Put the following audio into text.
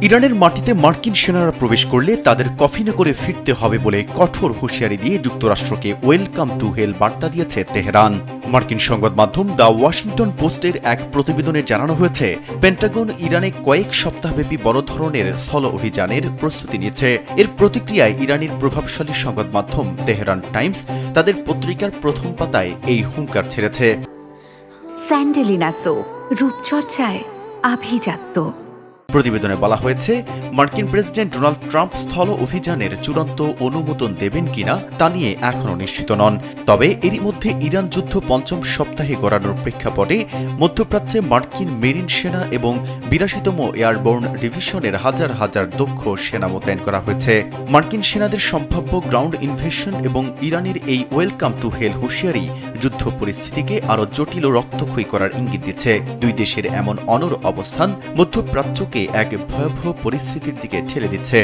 ইরানের মাটিতে মার্কিন সেনারা প্রবেশ করলে তাদের কফিনে করে ফিরতে হবে বলে কঠোর হুঁশিয়ারি দিয়ে যুক্তরাষ্ট্রকে ওয়েলকাম টু হেল বার্তা দিয়েছে তেহরান। মার্কিন সংবাদ মাধ্যম দ্য ওয়াশিংটন পোস্টের এক প্রতিবেদনে জানানো হয়েছে, পেন্টাগন ইরানে কয়েক সপ্তাহব্যাপী বড় ধরনের স্থল অভিযানের প্রস্তুতি নিয়েছে। এর প্রতিক্রিয়ায় ইরানের প্রভাবশালী সংবাদ মাধ্যম তেহরান টাইমস তাদের পত্রিকার প্রথম পাতায় এই হুঙ্কার ছেড়েছে। স্যান্ডেলিনা সো, রূপচর্চায় আভিজাত্য। প্রতিবেদনে বলা হয়েছে, মার্কিন প্রেসিডেন্ট ডোনাল্ড ট্রাম্প স্থল অভিযানের চূড়ান্ত অনুমোদন দেবেন কিনা তা নিয়ে এখনও নিশ্চিত নন। তবে এরই মধ্যে ইরান যুদ্ধ পঞ্চম সপ্তাহে গড়ানোর প্রেক্ষাপটে মধ্যপ্রাচ্যে মার্কিন মেরিন সেনা এবং ৮২তম এয়ারবোর্ন ডিভিশনের হাজার হাজার দক্ষ সেনা মোতায়েন করা হয়েছে। মার্কিন সেনাদের সম্ভাব্য গ্রাউন্ড ইনভেশন এবং ইরানের এই ওয়েলকাম টু হেল হুঁশিয়ারি যুদ্ধ পরিস্থিতিকে আরও জটিল ও রক্তক্ষয়ী করার ইঙ্গিত দিচ্ছে। দুই দেশের এমন অনড় অবস্থান মধ্যপ্রাচ্যকে এক ভয়াবহ পরিস্থিতির দিকে ঠেলে দিচ্ছে।